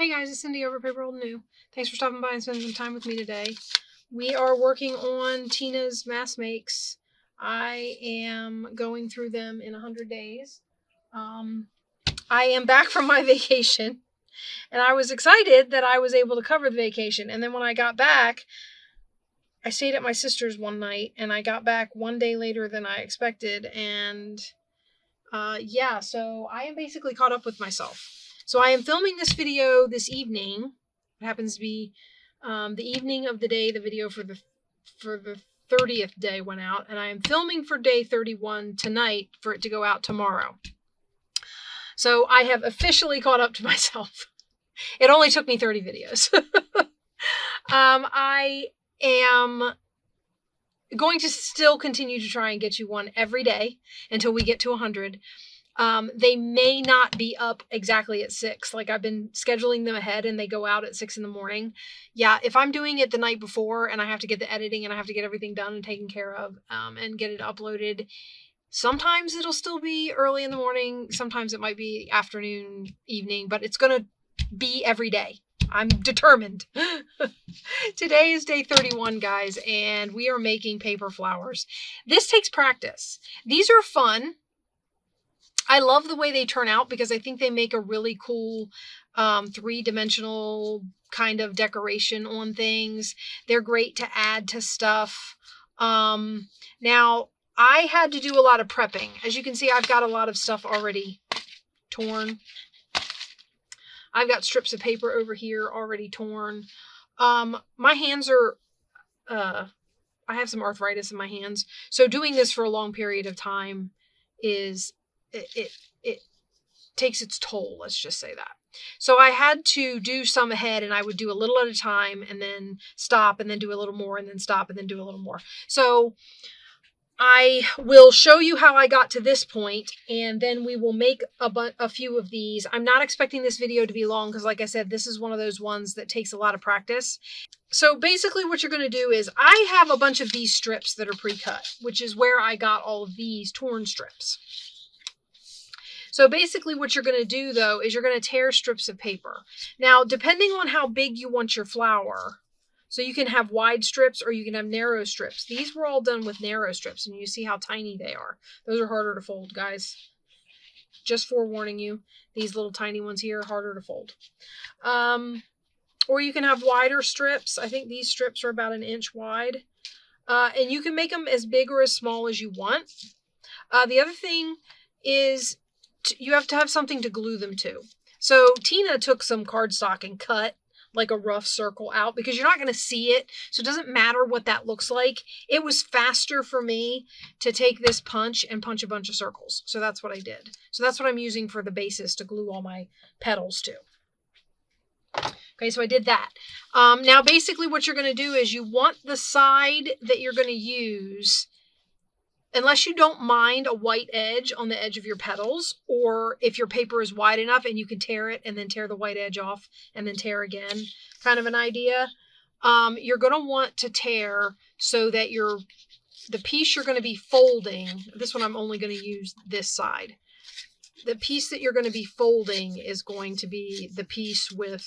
Hey guys, it's Cindy over at paper.old.new. Thanks for stopping by and spending some time with me today. We are working on Tina's mass makes. I am going through them in 100 days. I am back from my vacation, and I was excited that I was able to cover the vacation. And then when I got back, I stayed at my sister's one night, and I got back one day later than I expected. And yeah, so I am basically caught up with myself. So I am filming this video this evening. It happens to be the evening of the day the video for the 30th day went out, and I am filming for day 31 tonight for it to go out tomorrow. So I have officially caught up to myself. It only took me 30 videos. I am going to still continue to try and get you one every day until we get to 100. They may not be up exactly at 6. Like, I've been scheduling them ahead and they go out at 6 in the morning. Yeah, if I'm doing it the night before and I have to get the editing and I have to get everything done and taken care of and get it uploaded, sometimes it'll still be early in the morning. Sometimes it might be afternoon, evening, but it's going to be every day. I'm determined. Today is day 31, guys, and we are making paper flowers. This takes practice. These are fun. I love the way they turn out because I think they make a really cool three-dimensional kind of decoration on things. They're great to add to stuff. Now, I had to do a lot of prepping. As you can see, I've got a lot of stuff already torn. I've got strips of paper over here already torn. My hands are, I have some arthritis in my hands. So doing this for a long period of time is, it takes its toll. Let's just say that. So I had to do some ahead, and I would do a little at a time and then stop and then do a little more and then stop and then do a little more. So I will show you how I got to this point, and then we will make a few of these. I'm not expecting this video to be long because, like I said, this is one of those ones that takes a lot of practice. So basically what you're going to do is I have a bunch of these strips that are pre-cut, which is where I got all of these torn strips. So basically what you're going to do, though, is you're going to tear strips of paper. Now, depending on how big you want your flower, so you can have wide strips or you can have narrow strips. These were all done with narrow strips, and you see how tiny they are. Those are harder to fold, guys. Just forewarning you, these little tiny ones here are harder to fold. Or you can have wider strips. I think these strips are about 1 inch wide. And you can make them as big or as small as you want. The other thing is you have to have something to glue them to. So Tina took some cardstock and cut like a rough circle out because you're not going to see it. So it doesn't matter what that looks like. It was faster for me to take this punch and punch a bunch of circles. So that's what I did. So that's what I'm using for the basis to glue all my petals to. Okay, so I did that. Now basically what you're going to do is you want the side that you're going to use, unless you don't mind a white edge on the edge of your petals, or if your paper is wide enough and you can tear it and then tear the white edge off and then tear again, kind of an idea. You're going to want to tear so that the piece you're going to be folding, this one I'm only going to use this side. The piece that you're going to be folding is going to be the piece with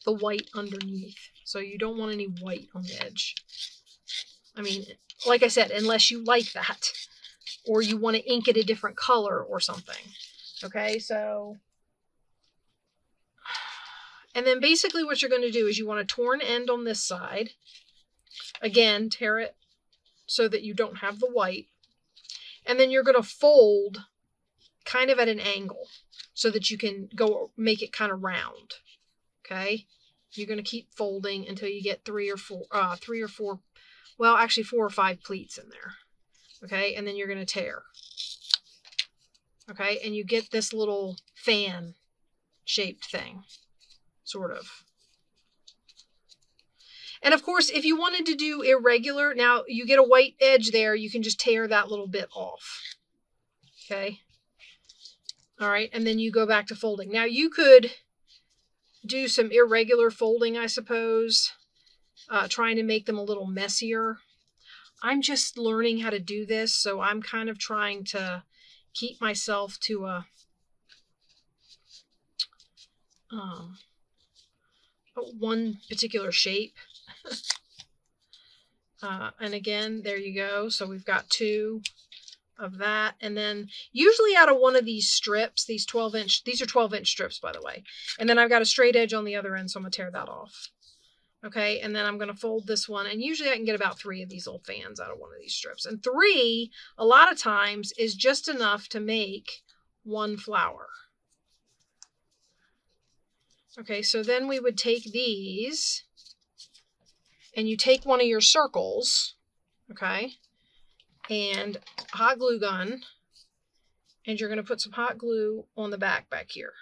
the white underneath. So you don't want any white on the edge. I mean, like I said, unless you like that, or you want to ink it a different color or something. Okay, so, and then basically what you're going to do is you want a torn end on this side. Again, tear it so that you don't have the white. And then you're going to fold kind of at an angle so that you can go make it kind of round. Okay, you're going to keep folding until you get 3 or 4, well, actually 4 or 5 pleats in there. Okay, and then you're going to tear. Okay, and you get this little fan shaped thing, sort of. And of course, if you wanted to do irregular, now you get a white edge there, you can just tear that little bit off. Okay. All right, and then you go back to folding. Now you could do some irregular folding, I suppose. Trying to make them a little messier. I'm just learning how to do this, so I'm kind of trying to keep myself to a one particular shape. And again, there you go. So we've got 2 of that. And then usually out of one of these strips, these 12-inch, these are 12-inch strips, by the way. And then I've got a straight edge on the other end, so I'm going to tear that off. Okay, and then I'm going to fold this one. And usually I can get about 3 of these little fans out of one of these strips. And 3, a lot of times, is just enough to make 1 flower. Okay, so then we would take these, and you take one of your circles, okay, and hot glue gun, and you're going to put some hot glue on the back here.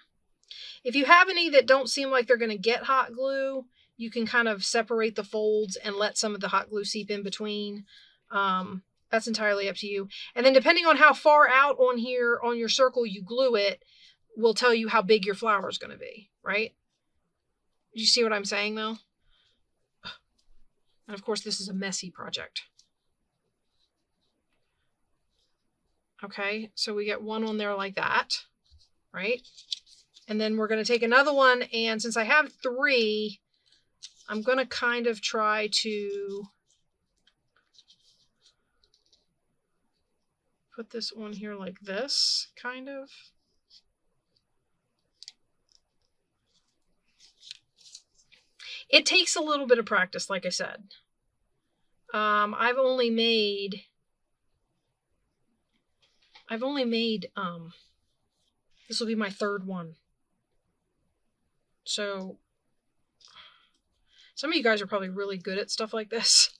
If you have any that don't seem like they're going to get hot glue, you can kind of separate the folds and let some of the hot glue seep in between. That's entirely up to you. And then depending on how far out on here on your circle you glue it, will tell you how big your flower is going to be, right? You see what I'm saying though? And of course, this is a messy project. Okay, so we get 1 on there like that, right? And then we're going to take another one, and since I have 3, I'm going to kind of try to put this on here like this, kind of. It takes a little bit of practice, like I said. I've only made, this will be my 3rd one. So some of you guys are probably really good at stuff like this.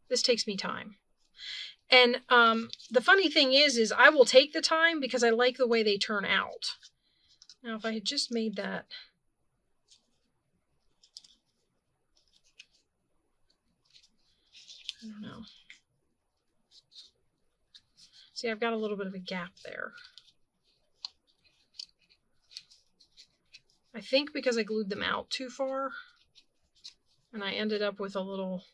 This takes me time. And the funny thing is I will take the time because I like the way they turn out. Now, if I had just made that, I don't know. See, I've got a little bit of a gap there. I think because I glued them out too far, and I ended up with a little...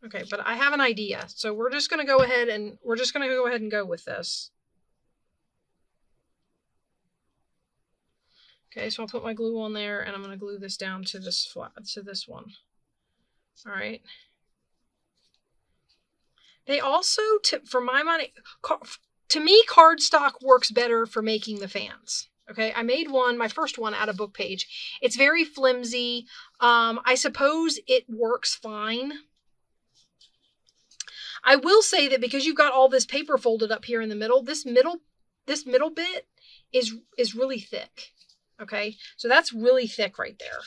Okay, but I have an idea. So we're just going to go ahead and go with this. Okay, so I'll put my glue on there, and I'm going to glue this down to this one. All right. They also, for my money, to me, cardstock works better for making the fans. Okay, I made one, my first one, out of book page. It's very flimsy. I suppose it works fine. I will say that because you've got all this paper folded up here in the middle, this middle bit is really thick. Okay, so that's really thick right there.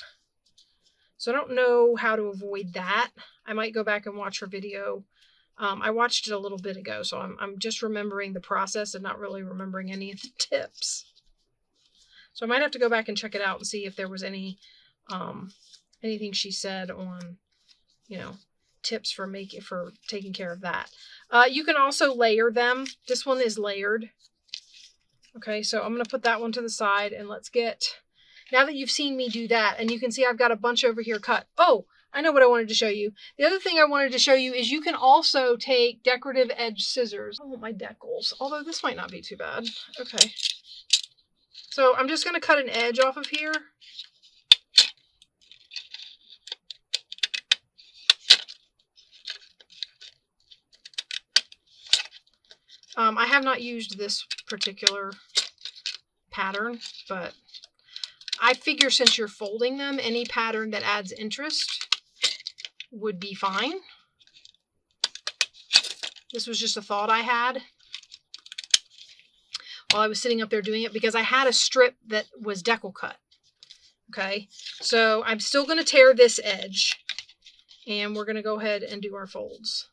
So I don't know how to avoid that. I might go back and watch her video. I watched it a little bit ago, so I'm just remembering the process and not really remembering any of the tips. So I might have to go back and check it out and see if there was any anything she said on, you know, tips for taking care of that. You can also layer them. This one is layered. Okay, so I'm going to put that one to the side, and let's get, now that you've seen me do that, and you can see I've got a bunch over here cut. Oh, I know what I wanted to show you. The other thing I wanted to show you is you can also take decorative edge scissors. Oh, my decals. Although this might not be too bad. Okay. So I'm just going to cut an edge off of here. I have not used this particular pattern, but I figure since you're folding them, any pattern that adds interest would be fine. This was just a thought I had while I was sitting up there doing it, because I had a strip that was decal cut. Okay, so I'm still going to tear this edge, and we're going to go ahead and do our folds.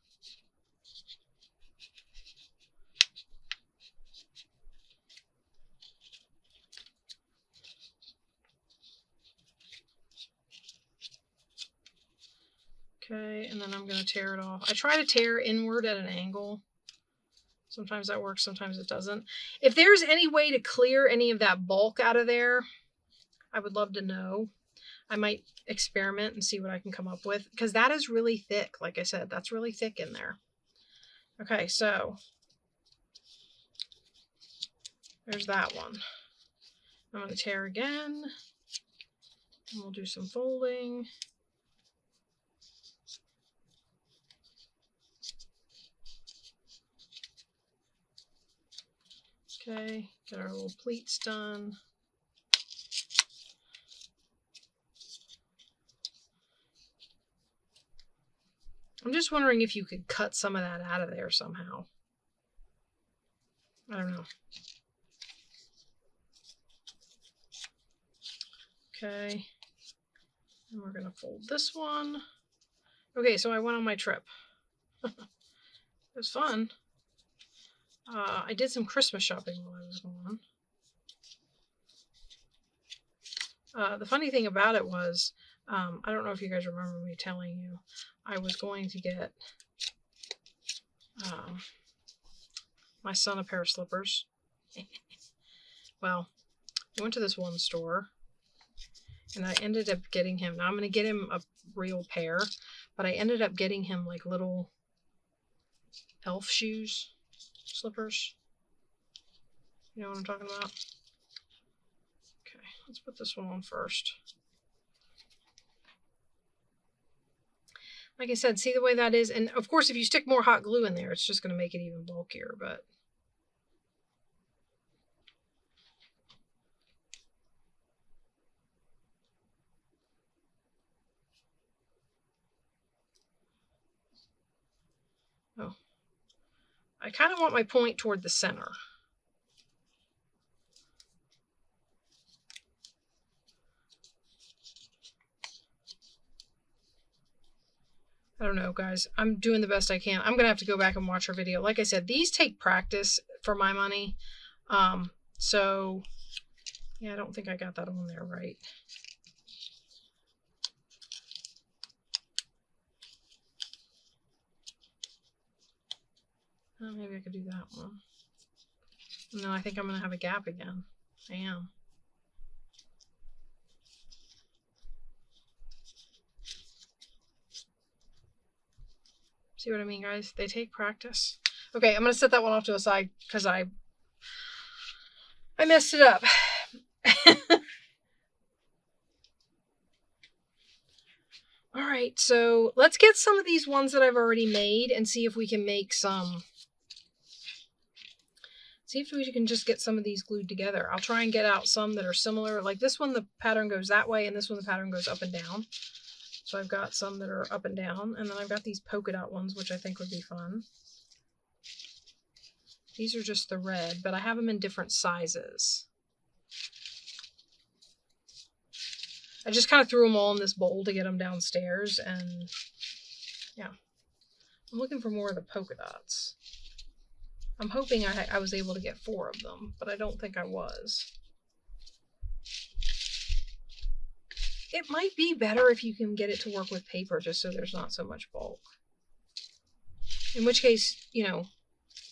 Okay, and then I'm going to tear it off. I try to tear inward at an angle. Sometimes that works, sometimes it doesn't. If there's any way to clear any of that bulk out of there, I would love to know. I might experiment and see what I can come up with, because that is really thick. Like I said, that's really thick in there. Okay, so There's that one. I'm going to tear again. And we'll do some folding. Okay, get our little pleats done. I'm just wondering if you could cut some of that out of there somehow. I don't know. Okay, and we're going to fold this one. Okay, so I went on my trip. It was fun. I did some Christmas shopping while I was gone. The funny thing about it was, I don't know if you guys remember me telling you, I was going to get my son a pair of slippers. Well, I went to this one store, and I ended up getting him, now I'm going to get him a real pair, but I ended up getting him like little elf shoes, slippers. You know what I'm talking about? Okay, let's put this one on first. Like I said, see the way that is? And of course, if you stick more hot glue in there, it's just going to make it even bulkier, but... Oh. I kind of want my point toward the center. I don't know, guys. I'm doing the best I can. I'm going to have to go back and watch her video. Like I said, these take practice for my money. So, yeah, I don't think I got that on there right. Oh, maybe I could do that one. No, I think I'm going to have a gap again. I am. See what I mean, guys? They take practice. Okay, I'm going to set that one off to the side because I messed it up. All right, so let's get some of these ones that I've already made and see if we can make some. See if we can just get some of these glued together. I'll try and get out some that are similar. Like this one, the pattern goes that way, and this one, the pattern goes up and down. So I've got some that are up and down, and then I've got these polka dot ones, which I think would be fun. These are just the red, but I have them in different sizes. I just kind of threw them all in this bowl to get them downstairs, and yeah. I'm looking for more of the polka dots. I'm hoping I was able to get 4 of them, but I don't think I was. It might be better if you can get it to work with paper, just so there's not so much bulk. In which case, you know,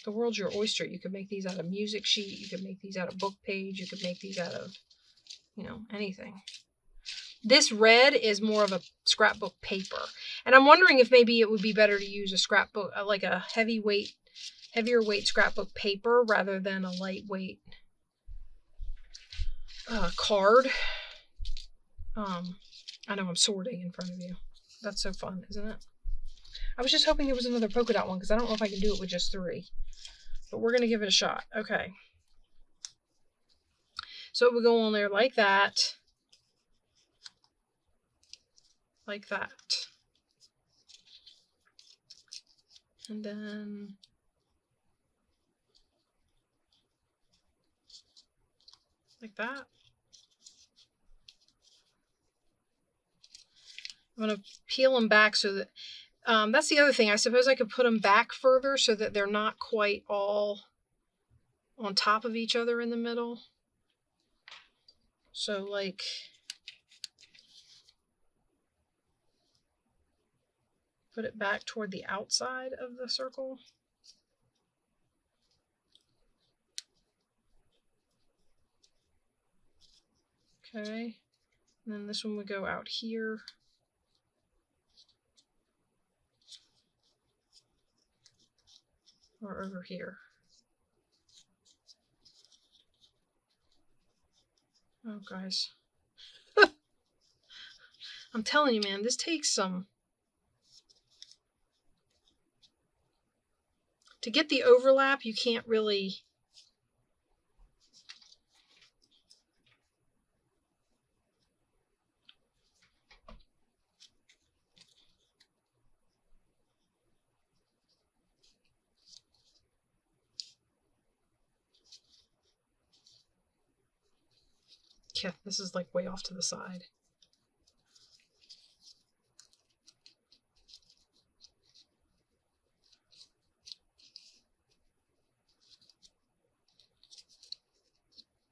the world's your oyster. You could make these out of music sheet. You could make these out of book page. You could make these out of, you know, anything. This red is more of a scrapbook paper. And I'm wondering if maybe it would be better to use a scrapbook, like a heavier weight scrapbook paper rather than a lightweight card. I know I'm sorting in front of you. That's so fun, isn't it? I was just hoping there was another polka dot one because I don't know if I can do it with just 3. But we're going to give it a shot. Okay. So it would go on there like that. Like that. And then... like that. I'm going to peel them back so that... that's the other thing. I suppose I could put them back further so that they're not quite all on top of each other in the middle. So like... put it back toward the outside of the circle. Okay. And then this one would go out here. Or over here. Oh, guys. I'm telling you, man, this takes some... To get the overlap, you can't really... Yeah, this is like way off to the side.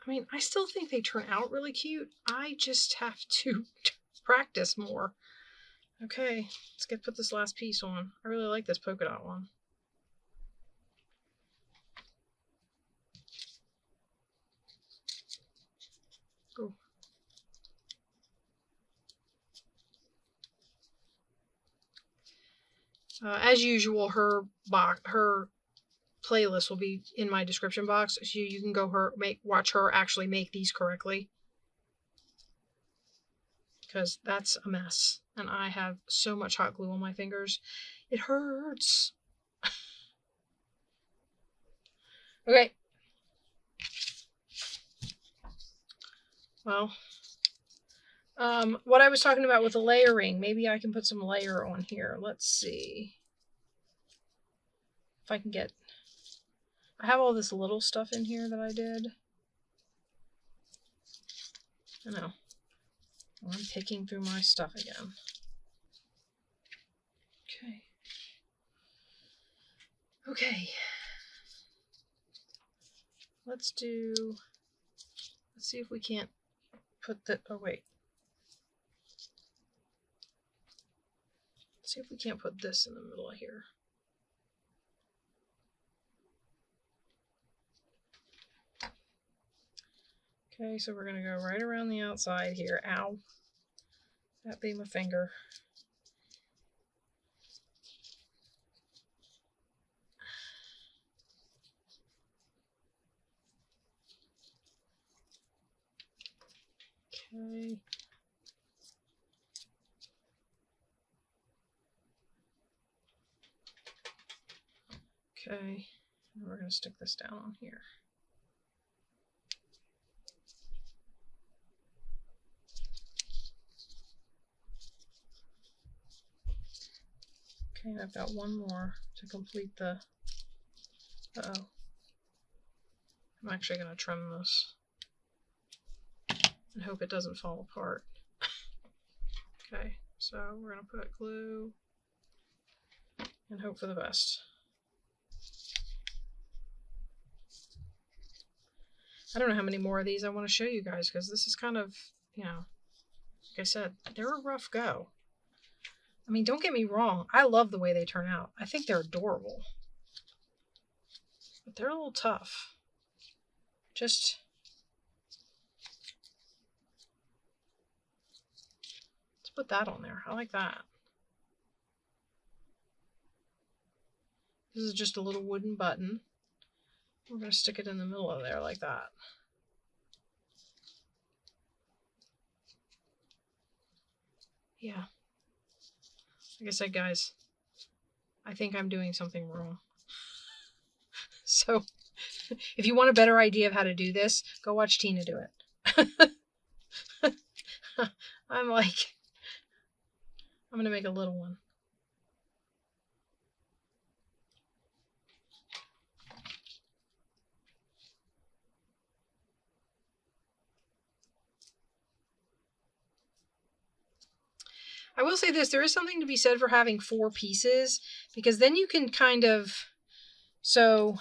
I mean, I still think they turn out really cute. I just have to practice more. Okay, let's put this last piece on. I really like this polka dot one. Ooh. As usual, her playlist will be in my description box, so you can go watch her actually make these correctly, because that's a mess, and I have so much hot glue on my fingers, it hurts. Okay. Well, what I was talking about with the layering, maybe I can put some layer on here. Let's see if I can get... I have all this little stuff in here that I did. I know. I'm picking through my stuff again. Okay. Okay. Let's see if we can't put the... Oh, wait. Let's see if we can't put this in the middle of here. Okay, so we're going to go right around the outside here. Ow. That be my finger. Okay. Okay. And we're going to stick this down on here. Okay, I've got one more to complete the... Uh-oh. I'm actually going to trim this and hope it doesn't fall apart. Okay, so we're going to put glue and hope for the best. I don't know how many more of these I want to show you guys, because this is kind of, you know, like I said, they're a rough go. I mean, don't get me wrong. I love the way they turn out. I think they're adorable. But they're a little tough. Just... let's put that on there. I like that. This is just a little wooden button. We're going to stick it in the middle of there like that. Yeah. Like I said, guys, I think I'm doing something wrong. So, if you want a better idea of how to do this, go watch Tina do it. I'm going to make a little one. I will say this, there is something to be said for having 4 pieces, because then you can kind of, so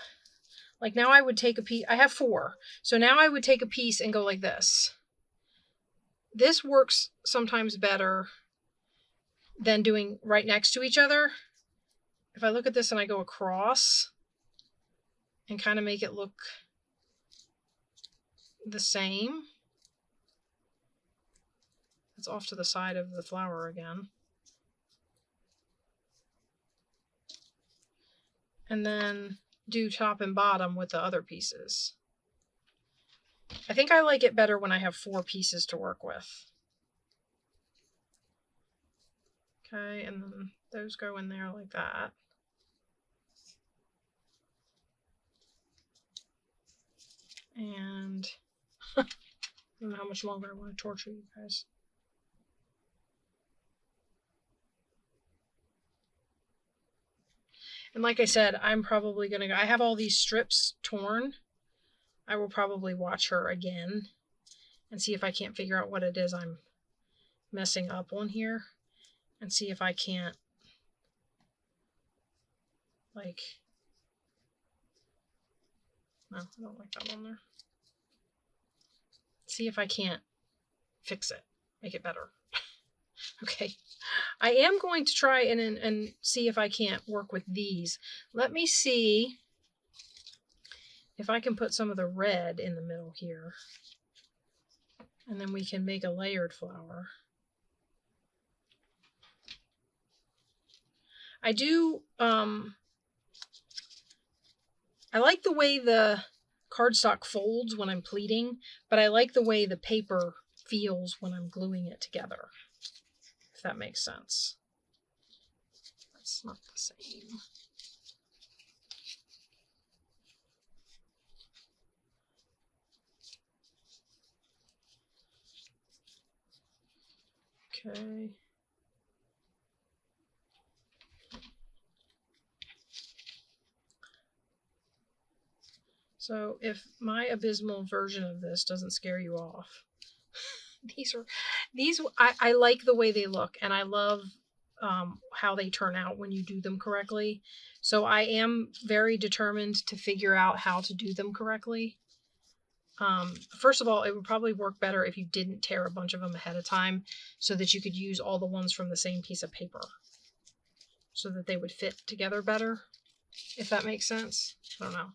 like now I would take a piece, I have 4, so now I would take a piece and go like this. This works sometimes better than doing right next to each other. If I look at this and I go across and kind of make it look the same. It's off to the side of the flower again. And then do top and bottom with the other pieces. I think I like it better when I have 4 pieces to work with. Okay, and then those go in there like that. And I don't know how much longer I want to torture you guys. And like I said, I'm probably going to go. I have all these strips torn. I will probably watch her again and see if I can't figure out what it is I'm messing up on here. And see if I can't, like, no, I don't like that on there. See if I can't fix it, make it better. Okay, I am going to try and see if I can't work with these. Let me see if I can put some of the red in the middle here. And then we can make a layered flower. I do, I like the way the cardstock folds when I'm pleating, but I like the way the paper feels when I'm gluing it together, if that makes sense. That's not the same. Okay. So if my abysmal version of this doesn't scare you off, I like the way they look, and I love how they turn out when you do them correctly. So I am very determined to figure out how to do them correctly. First of all, it would probably work better if you didn't tear a bunch of them ahead of time so that you could use all the ones from the same piece of paper so that they would fit together better, if that makes sense. I don't know.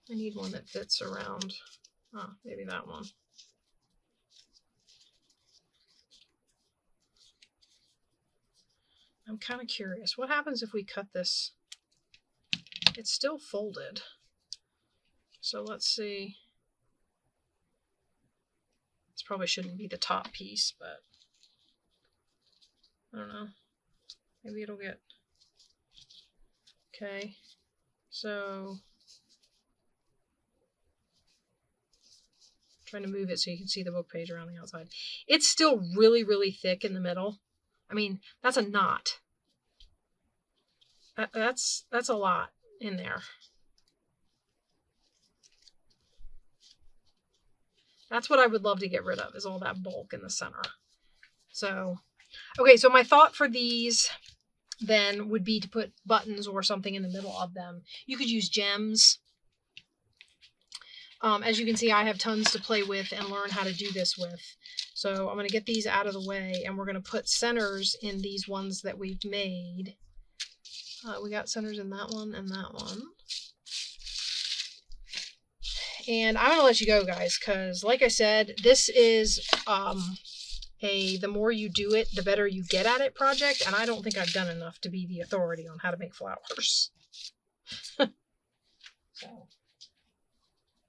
I need one that fits around. Oh, maybe that one. I'm kind of curious. What happens if we cut this? It's still folded. So let's see. This probably shouldn't be the top piece, but I don't know. Maybe it'll get... Okay. So... trying to move it so you can see the book page around the outside. It's still really, really thick in the middle. I mean, that's a knot. That's a lot in there. That's what I would love to get rid of, is all that bulk in the center. So, okay, so my thought for these then would be to put buttons or something in the middle of them. You could use gems. As you can see, I have tons to play with and learn how to do this with. So I'm going to get these out of the way, and we're going to put centers in these ones that we've made. We got centers in that one and that one. And I'm going to let you go, guys, because like I said, this is the more you do it, the better you get at it project, and I don't think I've done enough to be the authority on how to make flowers. So,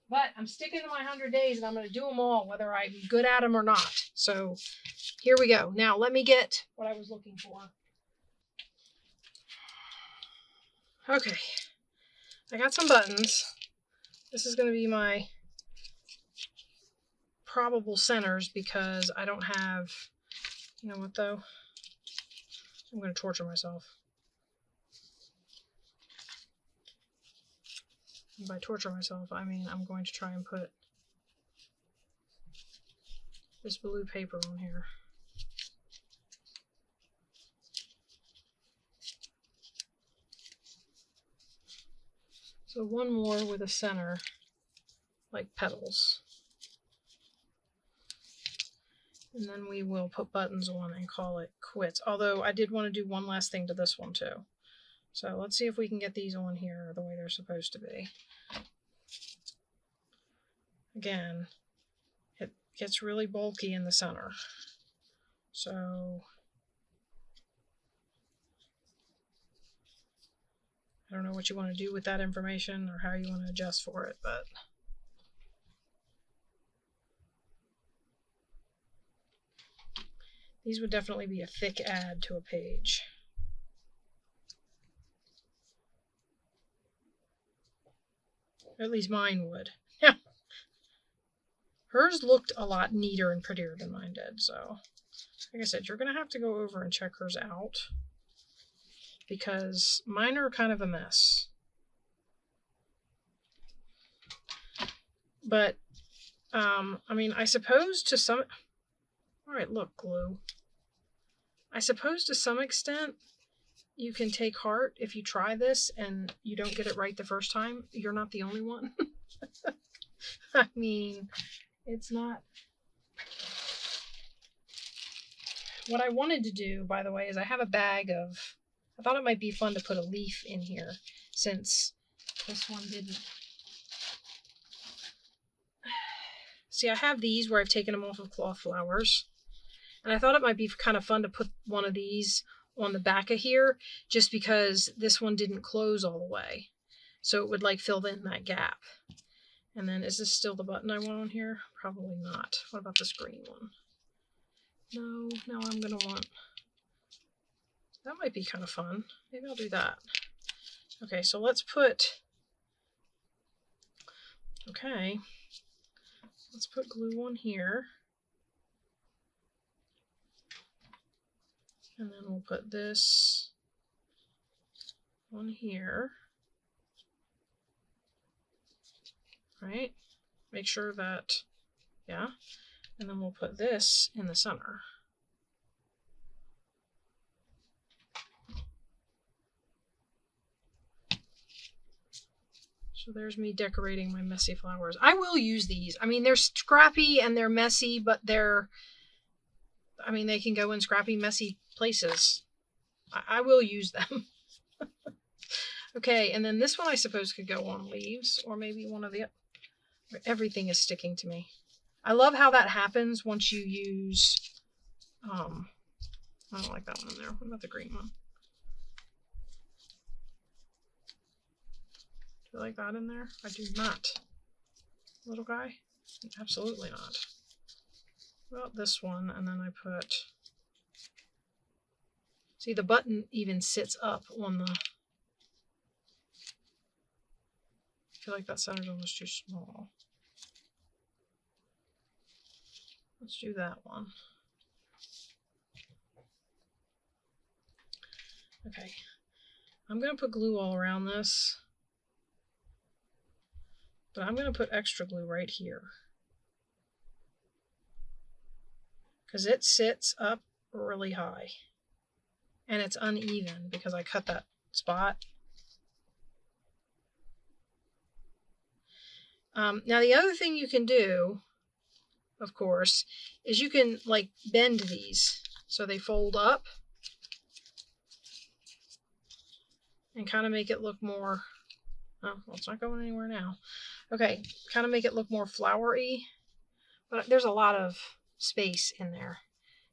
but I'm sticking to my 100 days, and I'm going to do them all, whether I'm good at them or not. So here we go. Now let me get what I was looking for. Okay, I got some buttons. This is going to be my probable centers because I don't have, you know what though? I'm going to torture myself. And by torture myself, I mean I'm going to try and put this blue paper on here. So one more with a center, like petals. And then we will put buttons on and call it quits. Although I did want to do one last thing to this one too. So let's see if we can get these on here the way they're supposed to be. Again, it gets really bulky in the center. So I don't know what you want to do with that information or how you want to adjust for it, but these would definitely be a thick add to a page. At least mine would. Hers looked a lot neater and prettier than mine did, so like I said, you're going to have to go over and check hers out because mine are kind of a mess. But, I mean, I suppose to some... Alright, look, glue. I suppose to some extent you can take heart if you try this and you don't get it right the first time. You're not the only one. I mean, it's not... What I wanted to do, by the way, is I have a bag of... I thought it might be fun to put a leaf in here since this one didn't. See, I have these where I've taken them off of cloth flowers. And I thought it might be kind of fun to put one of these on the back of here just because this one didn't close all the way. So it would like fill in that gap. And then is this still the button I want on here? Probably not. What about this green one? No, I'm going to want... That might be kind of fun. Maybe I'll do that. Okay, so let's put... Okay. Let's put glue on here. And then we'll put this on here. Right? Make sure that, yeah. And then we'll put this in the center. So there's me decorating my messy flowers. I will use these. I mean, they're scrappy and they're messy, but they're, I mean, they can go in scrappy, messy places. I will use them. Okay, and then this one I suppose could go on leaves, or maybe one of the... Everything is sticking to me. I love how that happens once you use... I don't like that one in there. What about the green one? Do you like that in there? I do not. Little guy? Absolutely not. What about this one? And then I put... See, the button even sits up on the... I feel like that center's almost too small. Let's do that one. Okay. I'm going to put glue all around this. But I'm going to put extra glue right here. Because it sits up really high. And it's uneven because I cut that spot. Now the other thing you can do, of course, is you can like bend these so they fold up and kind of make it look more, oh, well, it's not going anywhere now. Okay, kind of make it look more flowery, but there's a lot of space in there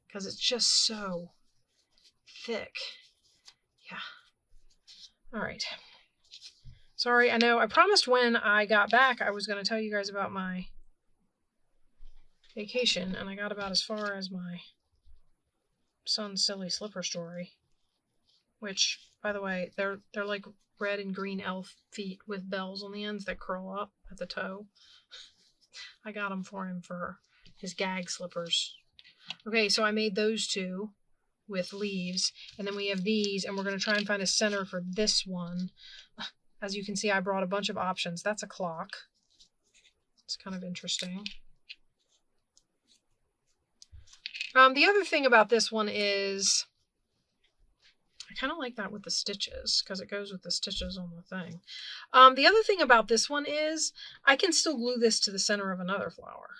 because it's just so thick. Yeah. All right. Sorry, I know I promised when I got back I was going to tell you guys about my vacation, and I got about as far as my son's silly slipper story, which, by the way, they're like red and green elf feet with bells on the ends that curl up at the toe. I got them for him for his gag slippers. Okay, so I made those two with leaves, and then we have these, and we're going to try and find a center for this one. As you can see, I brought a bunch of options. That's a clock. It's kind of interesting. The other thing about this one is I kind of like that with the stitches because it goes with the stitches on the thing. The other thing about this one is I can still glue this to the center of another flower.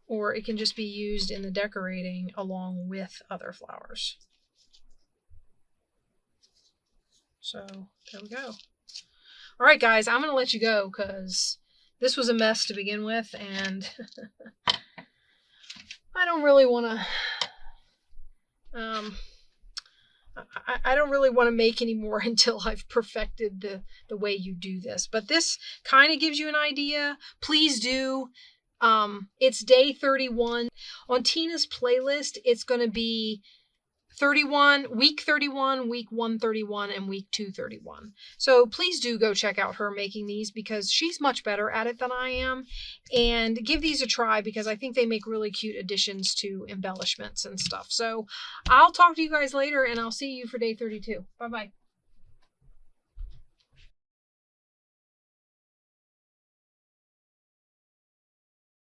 Or it can just be used in the decorating along with other flowers. So there we go. All right, guys, I'm going to let you go because this was a mess to begin with, and I don't really want to I don't really want to make any more until I've perfected the way you do this. But this kind of gives you an idea. Please do. It's day 31. On Tina's playlist, it's going to be 31, week 31, week 131, and week 231. So please do go check out her making these because she's much better at it than I am. And give these a try because I think they make really cute additions to embellishments and stuff. So I'll talk to you guys later and I'll see you for day 32. Bye-bye.